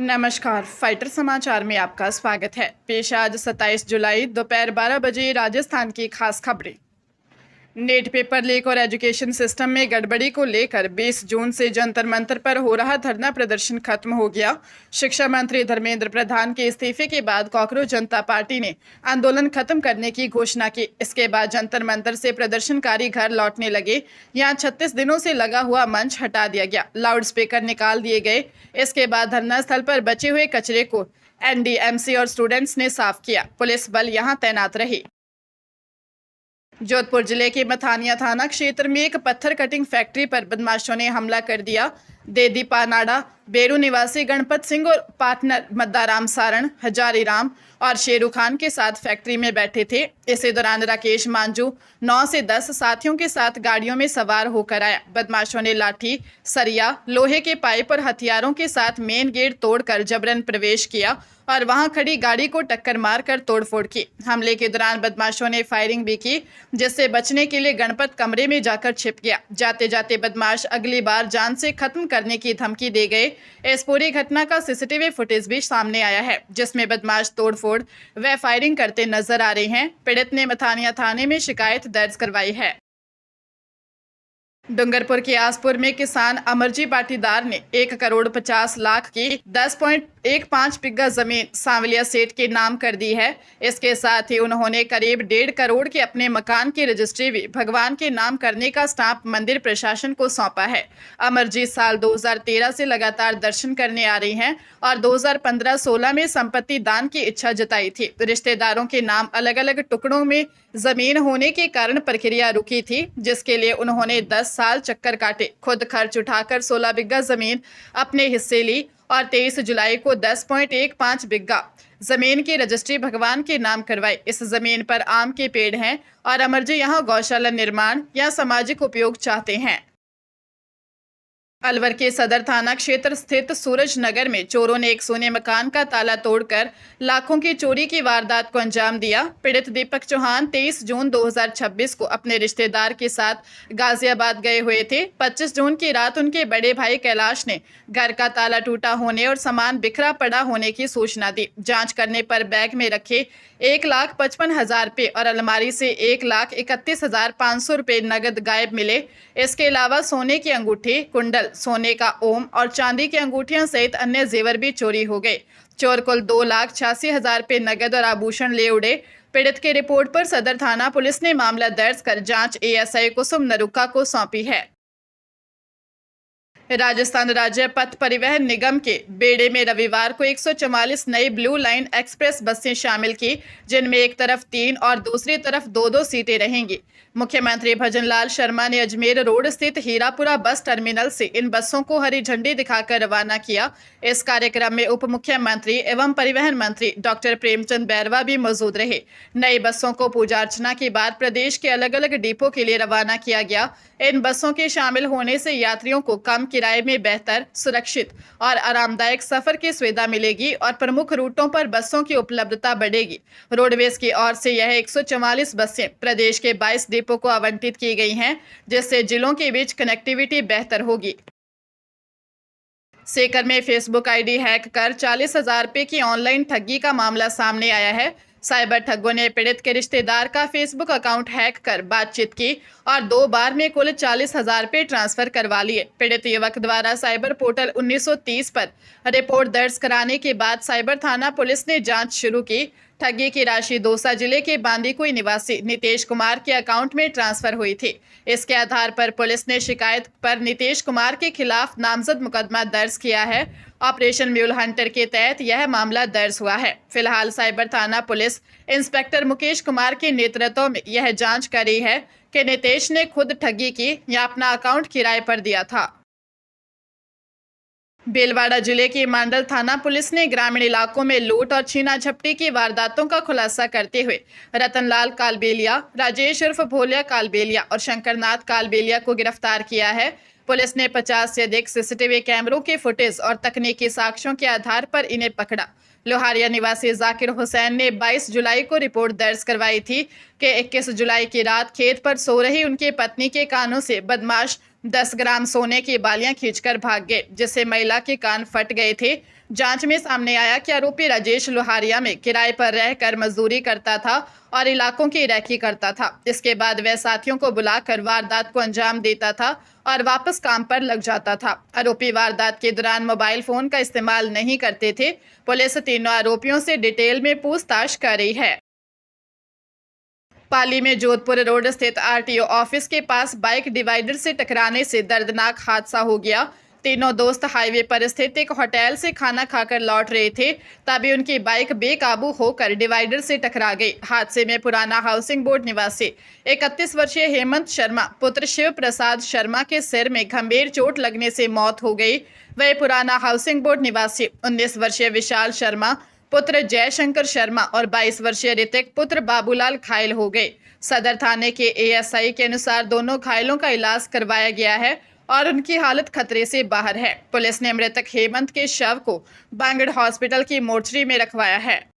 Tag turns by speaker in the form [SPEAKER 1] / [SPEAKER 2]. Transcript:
[SPEAKER 1] नमस्कार। फाइटर समाचार में आपका स्वागत है। पेश आज 27 जुलाई दोपहर 12 बजे राजस्थान की खास खबरें। नेट पेपर लीक और एजुकेशन सिस्टम में गड़बड़ी को लेकर 20 जून से जंतर मंतर पर हो रहा धरना प्रदर्शन खत्म हो गया। शिक्षा मंत्री धर्मेंद्र प्रधान के इस्तीफे के बाद कॉकरोच जनता पार्टी ने आंदोलन खत्म करने की घोषणा की। इसके बाद जंतर मंतर से प्रदर्शनकारी घर लौटने लगे। यहाँ 36 दिनों से लगा हुआ मंच हटा दिया गया, लाउड स्पीकर निकाल दिए गए। इसके बाद धरना स्थल पर बचे हुए कचरे को एनडीएमसी और स्टूडेंट्स ने साफ किया। पुलिस बल यहाँ तैनात रही। जोधपुर जिले के मथानिया थाना क्षेत्र में एक पत्थर कटिंग फैक्ट्री पर बदमाशों ने हमला कर दिया। देदी पानाड़ा बेरू निवासी गणपत सिंह और पार्टनर मद्दाराम सारण, हजारी राम और शेरू खान के साथ फैक्ट्री में बैठे थे। इसी दौरान राकेश मांजू 9 से 10 साथियों के साथ गाड़ियों में सवार होकर आया। बदमाशों ने लाठी, सरिया, लोहे के पाइप और हथियारों के साथ मेन गेट तोड़कर जबरन प्रवेश किया और वहां खड़ी गाड़ी को टक्कर मारकर तोड़फोड़ की। हमले के दौरान बदमाशों ने फायरिंग भी की, जिससे बचने के लिए गणपत कमरे में जाकर छिप गया। जाते जाते बदमाश अगली बार जान से खत्म करने की धमकी दे गए। इस पूरी घटना का सीसीटीवी फुटेज भी सामने आया है, जिसमें बदमाश तोड़फोड़ व फायरिंग करते नजर आ रहे हैं। पीड़ित ने मथानिया थाने में शिकायत दर्ज करवाई है। डूंगरपुर के आसपुर में किसान अमरजी पाटीदार ने 1,50,00,000 की 10.15 बिघा जमीन सांवलिया सेठ के नाम कर दी है। इसके साथ ही उन्होंने करीब 1.5 करोड़ के अपने मकान की रजिस्ट्री भी भगवान के नाम करने का स्टाम्प मंदिर प्रशासन को सौंपा है। अमरजी साल 2013 से लगातार दर्शन करने आ रही हैं और 2015-16 में संपत्ति दान की इच्छा जताई थी। रिश्तेदारों के नाम अलग अलग टुकड़ों में जमीन होने के कारण प्रक्रिया रुकी थी, जिसके लिए उन्होंने 10 साल चक्कर काटे। खुद खर्च उठाकर 16 बिघा जमीन अपने हिस्से ली और 23 जुलाई को 10.15 बिघा जमीन की रजिस्ट्री भगवान के नाम करवाई। इस जमीन पर आम के पेड़ हैं और अमरजी यहाँ गौशाला निर्माण या सामाजिक उपयोग चाहते हैं। अलवर के सदर थाना क्षेत्र स्थित सूरज नगर में चोरों ने एक सोने मकान का ताला तोड़कर लाखों की चोरी की वारदात को अंजाम दिया। पीड़ित दीपक चौहान 23 जून 2026 को अपने रिश्तेदार के साथ गाजियाबाद गए हुए थे। 25 जून की रात उनके बड़े भाई कैलाश ने घर का ताला टूटा होने और सामान बिखरा पड़ा होने की सूचना दी। जांच करने पर बैग में रखे 1,55,000 रुपये और अलमारी से 1,31,500 रुपये नगद गायब मिले। इसके अलावा सोने की अंगूठी, कुंडल, सोने का ओम और चांदी की अंगूठियां सहित अन्य जेवर भी चोरी हो गए। चोर कुल 2,86,000 रुपये नगद और आभूषण ले उड़े। पीड़ित की रिपोर्ट पर सदर थाना पुलिस ने मामला दर्ज कर जांच एएसआई कुसुम नरुका को सौंपी है। राजस्थान राज्य पथ परिवहन निगम के बेड़े में रविवार को 144 नई ब्लू लाइन एक्सप्रेस बसें शामिल की, जिनमें एक तरफ 3 और दूसरी तरफ 2-2 सीटें रहेंगी। मुख्यमंत्री भजनलाल शर्मा ने अजमेर रोड स्थित हीरापुरा बस टर्मिनल से इन बसों को हरी झंडी दिखाकर रवाना किया। इस कार्यक्रम में उप मुख्यमंत्री एवं परिवहन मंत्री डॉक्टर प्रेमचंद बैरवा भी मौजूद रहे। नई बसों को पूजा अर्चना के बाद प्रदेश के अलग अलग डिपो के लिए रवाना किया गया। इन बसों के शामिल होने से यात्रियों को कम किराए में बेहतर, सुरक्षित और आरामदायक सफर की सुविधा मिलेगी और प्रमुख रूटों पर बसों की उपलब्धता बढ़ेगी। रोडवेज की ओर से यह 144 बसें प्रदेश के 22 डिपो को आवंटित की गई हैं, जिससे जिलों के बीच कनेक्टिविटी बेहतर होगी। सीकर में फेसबुक आईडी हैक कर 40,000 रुपये की ऑनलाइन ठगी का मामला सामने आया है। साइबर ठगों ने पीड़ित के रिश्तेदार का फेसबुक अकाउंट हैक कर बातचीत की और 2 बार में कुल 40,000 रुपये ट्रांसफर करवा लिए। पीड़ित युवक द्वारा साइबर पोर्टल 1930 पर रिपोर्ट दर्ज कराने के बाद साइबर थाना पुलिस ने जांच शुरू की। ठगी की राशि दौसा जिले के बांदीकुई निवासी नितेश कुमार के अकाउंट में ट्रांसफर हुई थी। इसके आधार पर पुलिस ने शिकायत पर नितेश कुमार के खिलाफ नामजद मुकदमा दर्ज किया है। ऑपरेशन म्यूल हंटर के तहत यह मामला दर्ज हुआ है। फिलहाल साइबर थाना पुलिस इंस्पेक्टर मुकेश कुमार के नेतृत्व में यह जांच कर रही है कि नितेश ने खुद ठगी की या अपना अकाउंट किराए पर दिया था। भीलवाड़ा जिले की मांडल थाना पुलिस ने ग्रामीण इलाकों में लूट और छीना झपटी की वारदातों का खुलासा करते हुए रतनलाल कालबेलिया, राजेश उर्फ भोलिया कालबेलिया और शंकरनाथ कालबेलिया को गिरफ्तार किया है। पुलिस ने 50 से अधिक सीसीटीवी कैमरों के फुटेज और तकनीकी साक्ष्यों के आधार पर इन्हें पकड़ा। लोहारिया निवासी जाकिर हुसैन ने 22 जुलाई को रिपोर्ट दर्ज करवाई थी कि 21 जुलाई की रात खेत पर सो रही उनकी पत्नी के कानों से बदमाश 10 ग्राम सोने की बालियां खींचकर भाग गए, जिससे महिला के कान फट गए थे। जांच में सामने आया कि आरोपी राजेश लोहारिया में किराए पर रहकर मजदूरी करता था और इलाकों की रैकी करता था। इसके बाद वह साथियों को बुलाकर वारदात को अंजाम देता था और वापस काम पर लग जाता था। आरोपी वारदात के दौरान मोबाइल फोन का इस्तेमाल नहीं करते थे। पुलिस तीनों आरोपियों से डिटेल में पूछताछ कर रही है। पाली में जोधपुर रोड स्थित आरटीओ ऑफिस के पास बाइक डिवाइडर से टकराने से दर्दनाक हादसा हो गया। तीनों दोस्त हाईवे पर स्थित एक होटल से खाना खाकर लौट रहे थे, तभी उनकी बाइक बेकाबू होकर डिवाइडर से टकरा गई। हादसे में पुराना हाउसिंग बोर्ड निवासी 31 वर्षीय हेमंत शर्मा पुत्र शिव प्रसाद शर्मा के सिर में गंभीर चोट लगने से मौत हो गई। वह पुराना हाउसिंग बोर्ड निवासी 19 वर्षीय विशाल शर्मा पुत्र जयशंकर शर्मा और 22 वर्षीय ऋतिक पुत्र बाबूलाल घायल हो गए। सदर थाने के एएसआई के अनुसार दोनों घायलों का इलाज करवाया गया है और उनकी हालत खतरे से बाहर है। पुलिस ने मृतक हेमंत के शव को बांगड़ हॉस्पिटल की मोर्चरी में रखवाया है।